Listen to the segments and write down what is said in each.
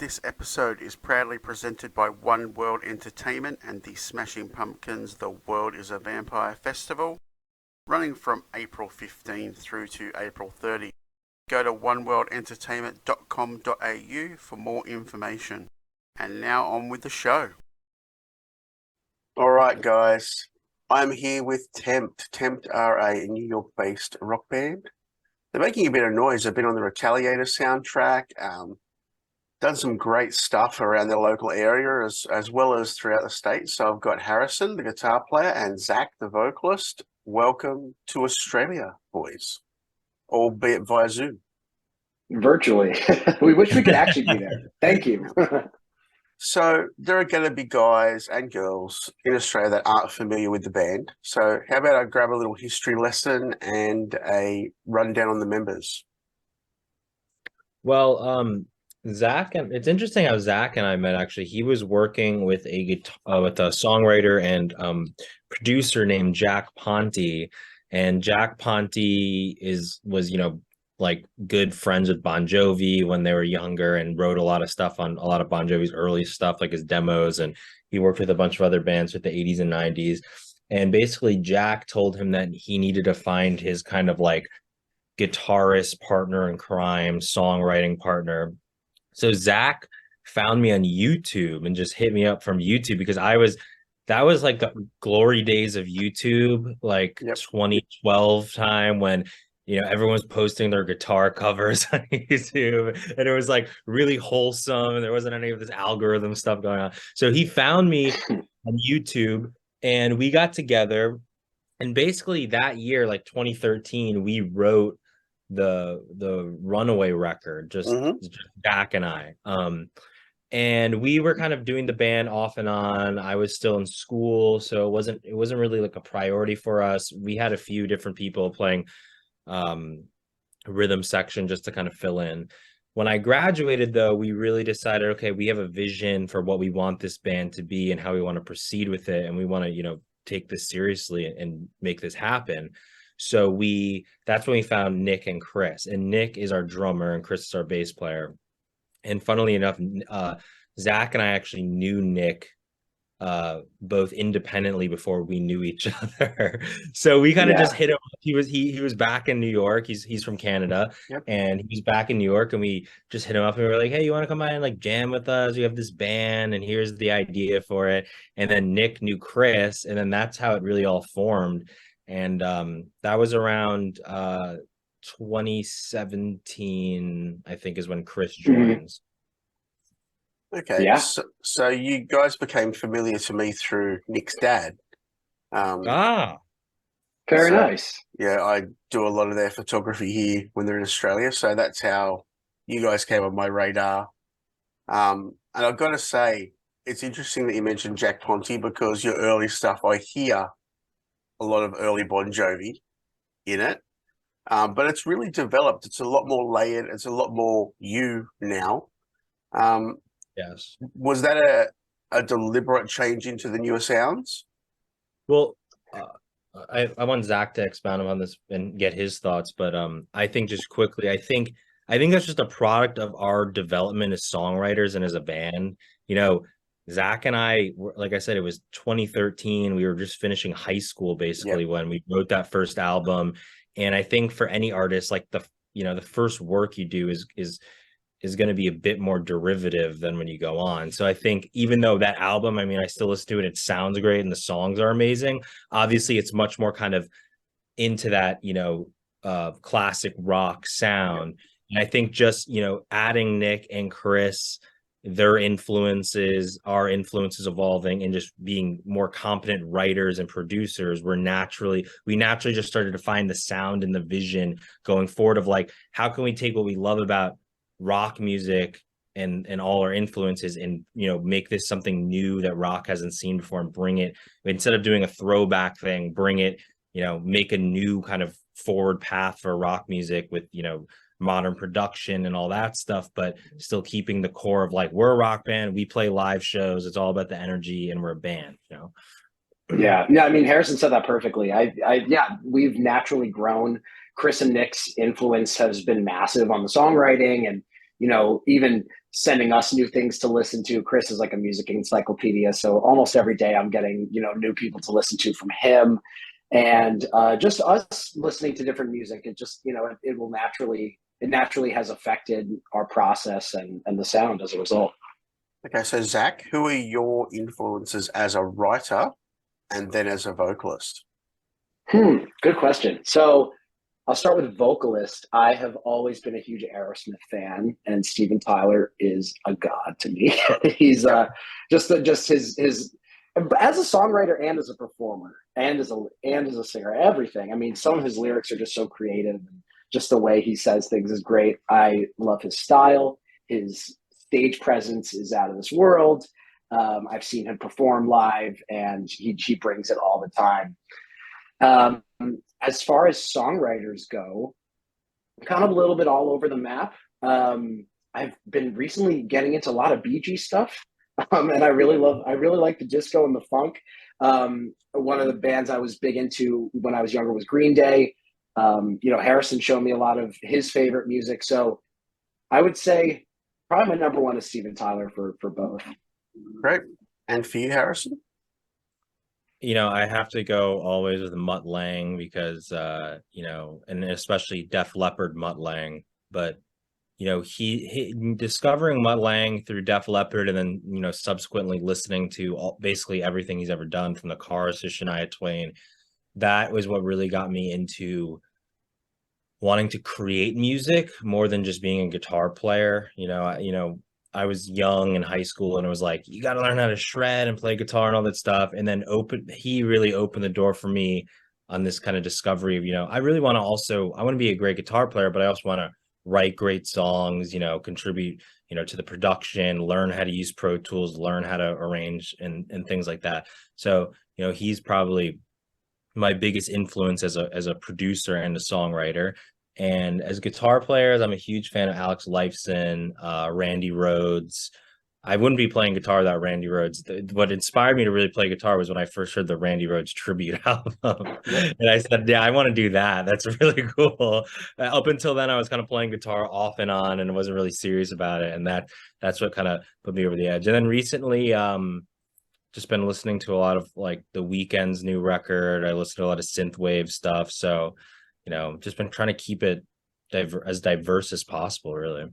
This episode is proudly presented by One World Entertainment and the Smashing Pumpkins' The World is a Vampire Festival, running from April 15 through to April 30. Go to oneworldentertainment.com.au for more information. And now on with the show. Alright guys, I'm here with Tempt. Tempt are a New York-based rock band. They're making a bit of noise. They've been on the Retaliator soundtrack, done some great stuff around their local area as well as throughout the state. So I've got Harrison, the guitar player, and Zach, the vocalist. Welcome to Australia, boys, albeit via Zoom. Virtually. We wish we could actually be there. Thank you. So there are going to be guys and girls in Australia that aren't familiar with the band. So how about I grab a little history lesson and a rundown on the members? Well, Zach, and it's interesting how Zach and I met. Actually, he was working with a songwriter and producer named Jack Ponte, and Jack Ponte was like good friends with Bon Jovi when they were younger, and wrote a lot of stuff on a lot of Bon Jovi's early stuff, like his demos, and he worked with a bunch of other bands with the 80s and 90s. And basically, Jack told him that he needed to find his kind of like guitarist partner in crime, songwriting partner. So Zach found me on YouTube and just hit me up from YouTube because that was like the glory days of YouTube, like 2012 time when, everyone was posting their guitar covers on YouTube and it was like really wholesome and there wasn't any of this algorithm stuff going on. So he found me on YouTube and we got together, and basically that year, like 2013, we wrote the Runaway record, just Jack and I, and we were kind of doing the band off and on. I was still in school, so it wasn't really like a priority for us. We had a few different people playing rhythm section just to kind of fill in. When I graduated, though, we really decided, okay, we have a vision for what we want this band to be and how we want to proceed with it, and we want to take this seriously and make this happen. So that's when we found Nick and Chris, and Nick is our drummer and Chris is our bass player. And funnily enough, Zach and I actually knew Nick both independently before we knew each other. So we kind of just hit him. He was back in New York. He's from Canada, and he was back in New York, and we just hit him up and we were like, hey, you want to come by and like jam with us? We have this band and here's the idea for it. And then Nick knew Chris, and then that's how it really all formed. And that was around 2017, I think, is when Chris joins. Okay, yeah. So you guys became familiar to me through Nick's dad. Very nice. Yeah, I do a lot of their photography here when they're in Australia, so that's how you guys came on my radar. And I've got to say, it's interesting that you mentioned Jack Ponte because your early stuff, I hear a lot of early Bon Jovi in it, but it's really developed. It's a lot more layered. It's a lot more you now. Yes. Was that a deliberate change into the newer sounds? Well, I want Zach to expound on this and get his thoughts, but I think just quickly, I think that's just a product of our development as songwriters and as a band. Zach and I, like I said, it was 2013. We were just finishing high school basically when we wrote that first album. And I think for any artist, like the first work you do is going to be a bit more derivative than when you go on. So I think even though that album, I still listen to it, it sounds great and the songs are amazing. Obviously, it's much more kind of into that, classic rock sound. And I think just, adding Nick and Chris, their influences, our influences evolving, and just being more competent writers and producers, we naturally just started to find the sound and the vision going forward of like, how can we take what we love about rock music and all our influences and make this something new that rock hasn't seen before, and bring it, instead of doing a throwback thing, bring it, make a new kind of forward path for rock music with modern production and all that stuff, but still keeping the core of like, we're a rock band, we play live shows, it's all about the energy, and we're a band. Yeah, Harrison said that perfectly. We've naturally grown. Chris and Nick's influence has been massive on the songwriting, and even sending us new things to listen to. Chris is like a music encyclopedia, so almost every day I'm getting, you know, new people to listen to from him, and just us listening to different music. It just, you know, it naturally has affected our process and the sound as a result. Okay, so Zach, who are your influences as a writer and then as a vocalist? Good question. So I'll start with vocalist. I have always been a huge Aerosmith fan, and Steven Tyler is a god to me. He's just his as a songwriter and as a performer and as a singer, everything. I mean, some of his lyrics are just so creative, and just the way he says things is great. I love his style. His stage presence is out of this world. I've seen him perform live, and he brings it all the time. As far as songwriters go, kind of a little bit all over the map. I've been recently getting into a lot of Bee Gees stuff, and I really like the disco and the funk. One of the bands I was big into when I was younger was Green Day. You know, Harrison showed me a lot of his favorite music, so I would say probably my number one is Steven Tyler for both. Great. And for you, Harrison? You know, I have to go always with Mutt Lange because, you know, and especially Def Leppard Mutt Lange. But, you know, he discovering Mutt Lange through Def Leppard and then, you know, subsequently listening to basically everything he's ever done from The Cars to Shania Twain, that was what really got me into wanting to create music more than just being a guitar player. You know, I was young in high school and it was like, you got to learn how to shred and play guitar and all that stuff. And then he really opened the door for me on this kind of discovery of, you know, I really want to be a great guitar player, but I also want to write great songs, you know, contribute, you know, to the production, learn how to use Pro Tools, learn how to arrange and things like that. So, you know, he's probably my biggest influence as a producer and a songwriter. And as guitar players, I'm a huge fan of Alex Lifeson, Randy Rhoads. I wouldn't be playing guitar without Randy Rhoads. What inspired me to really play guitar was when I first heard the Randy Rhoads tribute album. And I said, yeah, I want to do that. That's really cool. Up until then, I was kind of playing guitar off and on and wasn't really serious about it. And that's what kind of put me over the edge. And then recently, just been listening to a lot of like The Weeknd's new record. I listened to a lot of synthwave stuff. So, you know, just been trying to keep it as diverse as possible, really.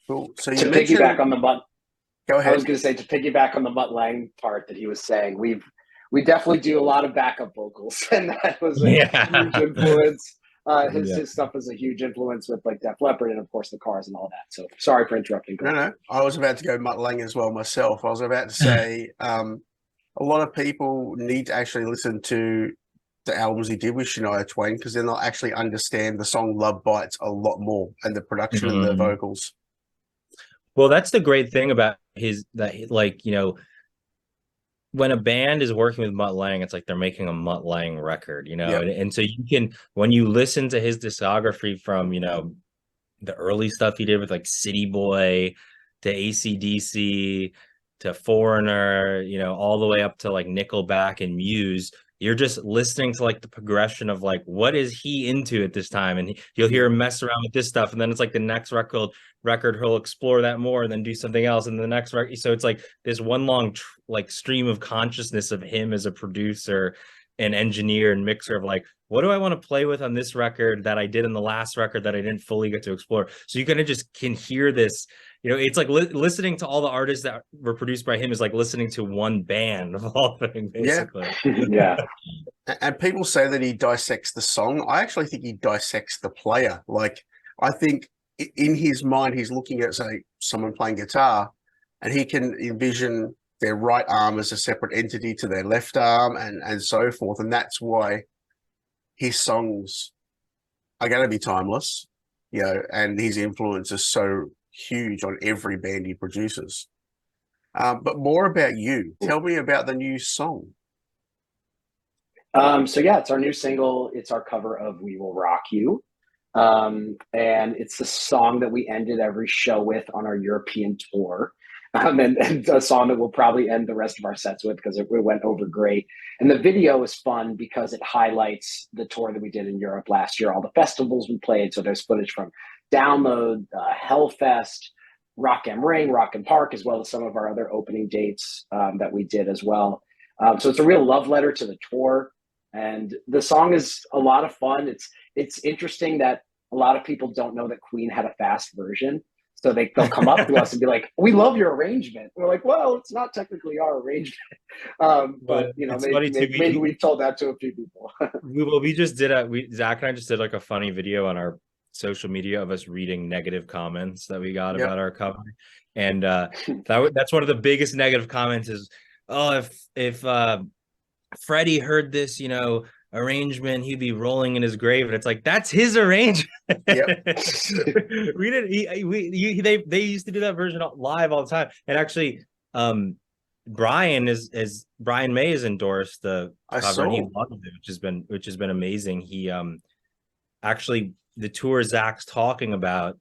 Cool. So to piggyback on the Mutt, go ahead. I was going to say, to piggyback on the Mutt Lange part that he was saying, we definitely do a lot of backup vocals, and that was a huge influence. His stuff was a huge influence with like Def Leppard and of course The Cars and all that. So sorry for interrupting. No, I was about to go Mutt Lange as well myself. I was about to say a lot of people need to actually listen to the albums he did with Shania Twain, because then they'll actually understand the song Love Bites a lot more, and the production and the vocals. Well, that's the great thing about like, you know, when a band is working with Mutt Lange, it's like they're making a Mutt Lange record, you know. Yep. And so you can, when you listen to his discography from, you know, the early stuff he did with like City Boy to AC/DC to Foreigner, you know, all the way up to like Nickelback and Muse, you're just listening to like the progression of like, what is he into at this time? And you'll hear him mess around with this stuff. And then it's like the next record, he'll explore that more and then do something else. And the next record. So it's like this one long like stream of consciousness of him as a producer and engineer and mixer of like, what do I want to play with on this record that I did in the last record that I didn't fully get to explore? So you kind of just can hear this, you know, it's like listening to all the artists that were produced by him is like listening to one band of all things, basically. Yeah. And people say that he dissects the song. I actually think he dissects the player. Like, I think in his mind, he's looking at, say, someone playing guitar, and he can envision their right arm as a separate entity to their left arm and so forth. And that's why his songs are going to be timeless, you know, and his influence is so huge on every band he produces. But more about you. Tell me about the new song. So yeah, it's our new single. It's our cover of We Will Rock You. And it's the song that we ended every show with on our European tour. And a song that we'll probably end the rest of our sets with because it went over great. And the video is fun because it highlights the tour that we did in Europe last year, all the festivals we played. So there's footage from Download, Hellfest, Rock am Ring, Rock and Park, as well as some of our other opening dates that we did as well. So it's a real love letter to the tour, and the song is a lot of fun. It's interesting that a lot of people don't know that Queen had a fast version. So they'll come up to us and be like, "We love your arrangement." We're like, "Well, it's not technically our arrangement," but you know, maybe we've told that to a few people. we just did Zach and I just did like a funny video on our social media of us reading negative comments that we got about our cover, and that's one of the biggest negative comments is, "Oh, if Freddie heard this, you know, arrangement, he'd be rolling in his grave." And it's like, that's his arrangement. Yep. We didn't they used to do that version live all the time. And actually Brian May has endorsed the cover, and he loved it, which has been amazing. He actually, the tour Zach's talking about,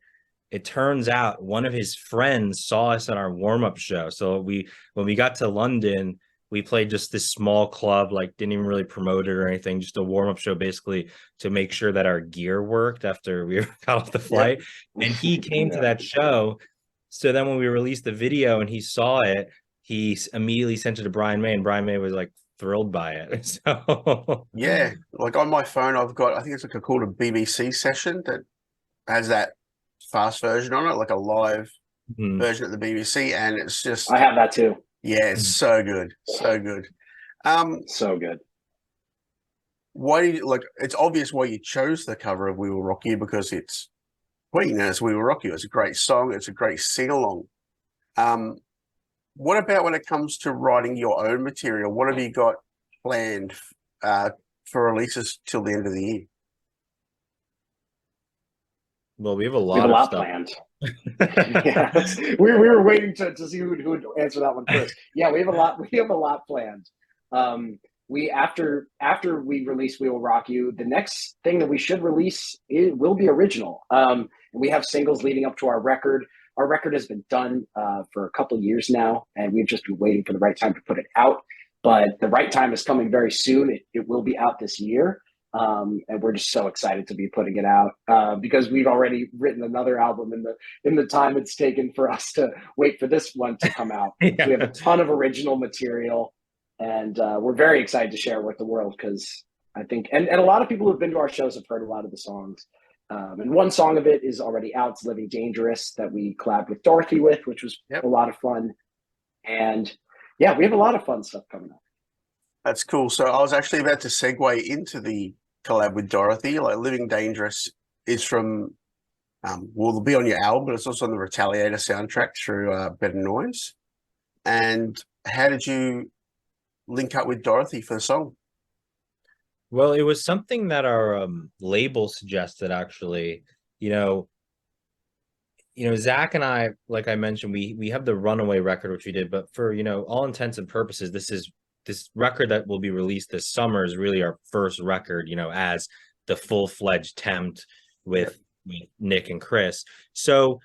it turns out one of his friends saw us at our warm-up show. So when we got to London, we played just this small club, like didn't even really promote it or anything, just a warm-up show basically to make sure that our gear worked after we got off the flight. And he came to that show. So then when we released the video and he saw it, he immediately sent it to Brian May, and Brian May was like thrilled by it. So yeah, like on my phone, I've got, I think it's like called a BBC session that has that fast version on it, like a live version at the BBC, and it's just, I have that too. Yeah, it's so good. So good. So good. Why do you, like, it's obvious why you chose the cover of We Will Rock You, because it's Queen and it's We Will Rock You. It's a great song. It's a great sing-along. What about when it comes to writing your own material? What have you got planned for releases till the end of the year? Well, we have a lot of stuff planned. Yeah, we were waiting to see who would answer that one first. Yeah, we have a lot planned. After we release We Will Rock You, the next thing that we should release will be original. And we have singles leading up to our record. Our record has been done for a couple of years now, and we've just been waiting for the right time to put it out. But the right time is coming very soon. It will be out this year. And we're just so excited to be putting it out because we've already written another album in the time it's taken for us to wait for this one to come out. So we have a ton of original material, and we're very excited to share it with the world, because I think and a lot of people who've been to our shows have heard a lot of the songs, and one song of it is already out. It's Living Dangerous, that we collabed with Dorothy with, which was a lot of fun. And yeah, we have a lot of fun stuff coming up. That's cool. So I was actually about to segue into the collab with Dorothy. Like, Living Dangerous is from, will be on your album, but it's also on the Retaliator soundtrack through Better Noise. And how did you link up with Dorothy for the song? Well, it was something that our label suggested, actually. You know, Zach and I, like I mentioned, we have the Runaway record, which we did, but for, all intents and purposes, this record that will be released this summer is really our first record, as the full-fledged Tempt with Nick and Chris. So,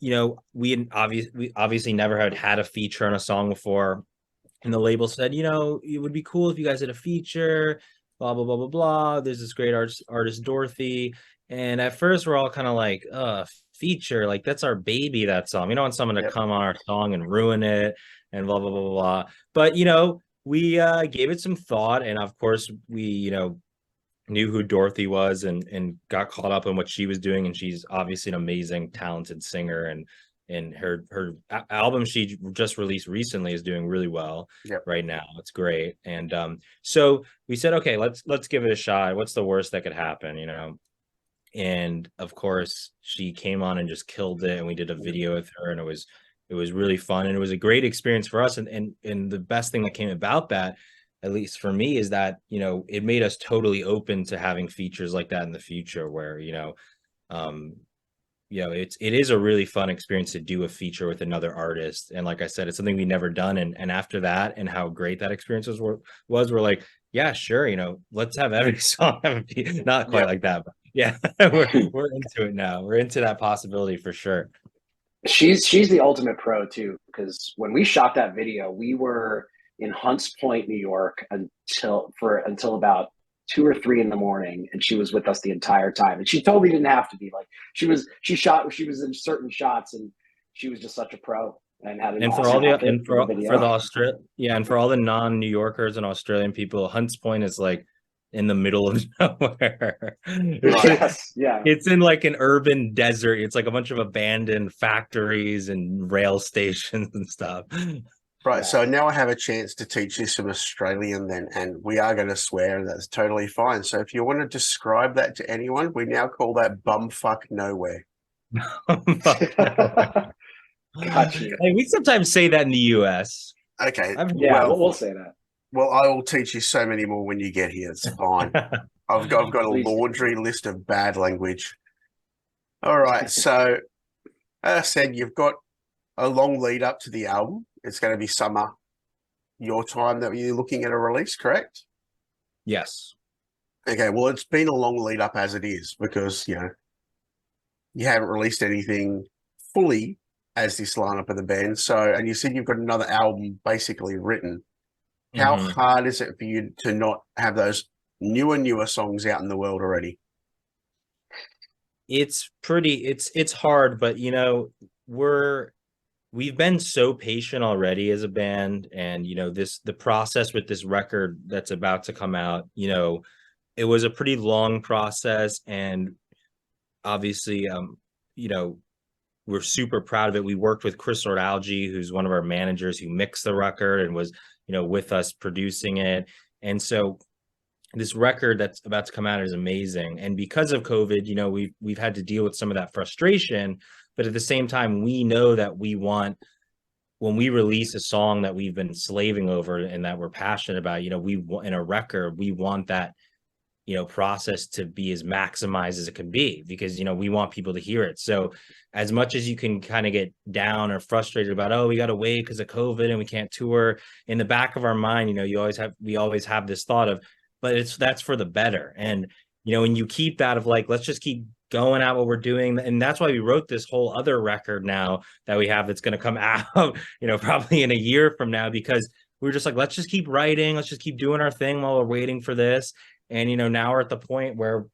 we obviously never had a feature on a song before. And the label said, it would be cool if you guys did a feature, blah, blah, blah, blah, blah. There's this great artist, Dorothy. And at first we're all kind of like, feature, like that's our baby, that song. We don't want someone to come on our song and ruin it and blah, blah, blah, blah, blah. But, we gave it some thought, and of course we knew who Dorothy was and got caught up in what she was doing, and she's obviously an amazing, talented singer, and her album she just released recently is doing really well right now. It's great. And so we said, okay, let's give it a shot. What's the worst that could happen, And of course she came on and just killed it, and we did a video with her, and it was really fun, and it was a great experience for us. And the best thing that came about that, at least for me, is that, it made us totally open to having features like that in the future, where, it is a really fun experience to do a feature with another artist. And like I said, it's something we've never done. And after that, and how great that experience was, we're like, yeah, sure. Let's have every song have a feature. Not quite like that, but yeah, we're into it now. We're into that possibility for sure. She's the ultimate pro too, because when we shot that video, we were in Hunts Point, New York until about 2 or 3 in the morning, and she was with us the entire time. And she totally didn't have to be. Like, she was in certain shots, and she was just such a pro and had an And for awesome all the outfit and for the for the video. and for all the non-New Yorkers and Australian people, Hunts Point is like in the middle of nowhere. Yes, yeah. It's in like an urban desert. It's like a bunch of abandoned factories and rail stations and stuff. Right, Yeah. so now I have a chance to teach you some Australian then, and we are going to swear, and that's totally fine. So if you want to describe that to anyone, we now call that bumfuck nowhere. Got you. Like, we sometimes say that in the US. Okay, Yeah, we'll say that. well, I will teach you so many more when you get here. It's fine. I've got a Please do. laundry list of bad language. All right, so as I said, you've got a long lead up to the album. It's going to be summer, your time that you're looking at a release, correct? Yes. Okay, well, it's been a long lead up as it is because, you haven't released anything fully as this lineup of the band. So, and you said you've got another album basically written. How hard is it for you to not have those newer songs out in the world already? It's hard, but we've been so patient already as a band, and the process with this record that's about to come out, it was a pretty long process, and obviously we're super proud of it. We worked with Chris Algi, who's one of our managers, who mixed the record and was with us producing it. And so this record that's about to come out is amazing. And because of COVID, we've had to deal with some of that frustration. But at the same time, we know that when we release a song that we've been slaving over and that we're passionate about, in a record, we want that, process to be as maximized as it can be, because, we want people to hear it. So as much as you can kind of get down or frustrated about, oh, we got to wait because of COVID and we can't tour, in the back of our mind, we always have this thought of, but that's for the better. And, when you keep that of like, let's just keep going at what we're doing. And that's why we wrote this whole other record now that we have that's going to come out, probably in a year from now, because we're just like, let's just keep writing. Let's just keep doing our thing while we're waiting for this. And, now we're at the point where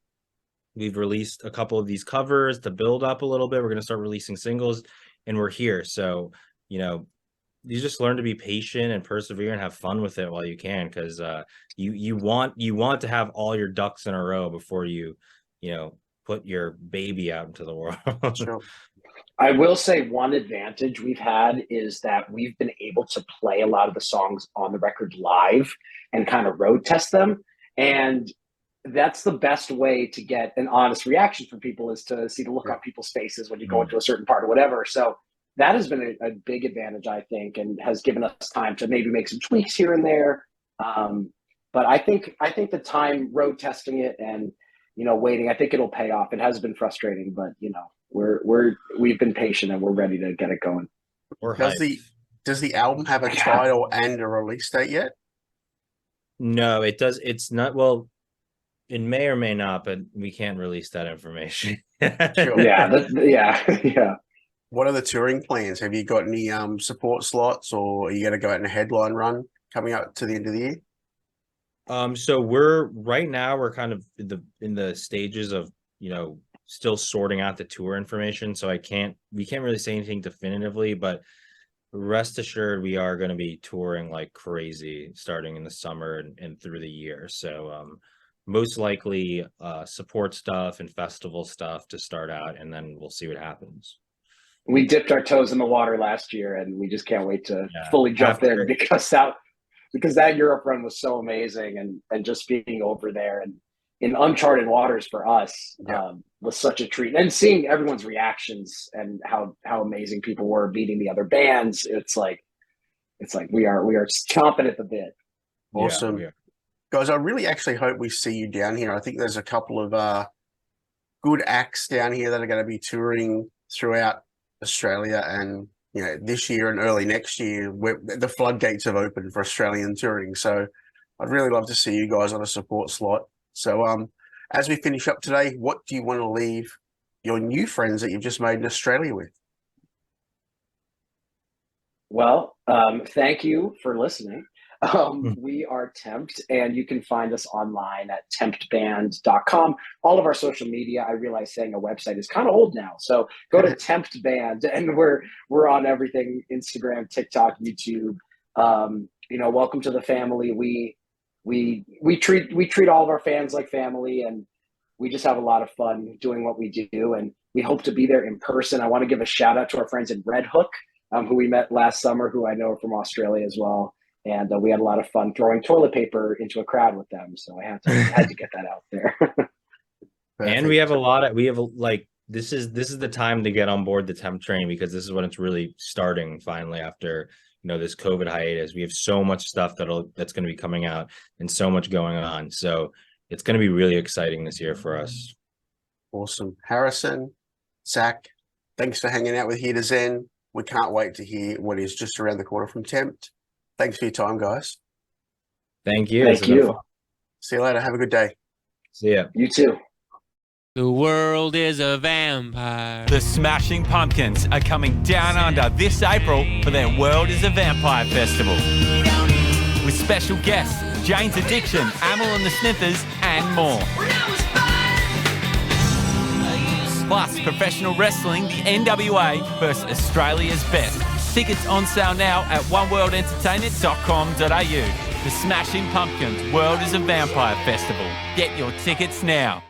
we've released a couple of these covers to build up a little bit. We're going to start releasing singles, and we're here. So, you just learn to be patient and persevere and have fun with it while you can, because you want to have all your ducks in a row before you put your baby out into the world. Sure. I will say one advantage we've had is that we've been able to play a lot of the songs on the record live and kind of road test them. And that's the best way to get an honest reaction from people, is to see the look on people's faces when you go into a certain part or whatever. So that has been a big advantage, I think, and has given us time to maybe make some tweaks here and there. But I think the time road testing it and, waiting, I think it'll pay off. It has been frustrating, but we've been patient and we're ready to get it going. Does the album have a title and a release date yet? No, it does. It's not. Well, it may or may not, but we can't release that information. Sure. Yeah. What are the touring plans? Have you got any support slots, or are you going to go out in a headline run coming up to the end of the year? So right now we're kind of in the stages of, still sorting out the tour information. So we can't really say anything definitively, but rest assured we are going to be touring like crazy starting in the summer and through the year. So most likely support stuff and festival stuff to start out, and then we'll see what happens. We dipped our toes in the water last year, and we just can't wait to fully jump in, because that Europe run was so amazing, and just being over there and in uncharted waters for us was such a treat. And seeing everyone's reactions and how amazing people were meeting the other bands, it's like we are chomping at the bit. Awesome. Yeah, Guys, I really actually hope we see you down here. I think there's a couple of good acts down here that are going to be touring throughout Australia, and this year and early next year, the floodgates have opened for Australian touring. So I'd really love to see you guys on a support slot. So as we finish up today, what do you want to leave your new friends that you've just made in Australia with? Well, thank you for listening. We are Tempt, and you can find us online at temptband.com. All of our social media, I realize saying a website is kind of old now, so go to Tempt Band, and we're on everything: Instagram, TikTok, YouTube. Welcome to the family. We treat all of our fans like family, and we just have a lot of fun doing what we do, and we hope to be there in person. I want to give a shout out to our friends in Red Hook, who we met last summer, who I know are from Australia as well. And we had a lot of fun throwing toilet paper into a crowd with them. So I had to get that out there. And this is the time to get on board the Tempt train, because this is when it's really starting finally after, this COVID hiatus. We have so much stuff that's going to be coming out and so much going on. So it's going to be really exciting this year for us. Awesome. Harrison, Zach, thanks for hanging out with Here to Zen. We can't wait to hear what is just around the corner from Tempt. Thanks for your time, guys. Thank you. Thank you. See you later. Have a good day. See ya. You too. The world is a vampire. The Smashing Pumpkins are coming down under this April for their World is a Vampire Festival. With special guests, Jane's Addiction, Amel and the Sniffers, and more. Plus, professional wrestling, the NWA versus Australia's best. Tickets on sale now at oneworldentertainment.com.au. The Smashing Pumpkins World is a Vampire Festival. Get your tickets now.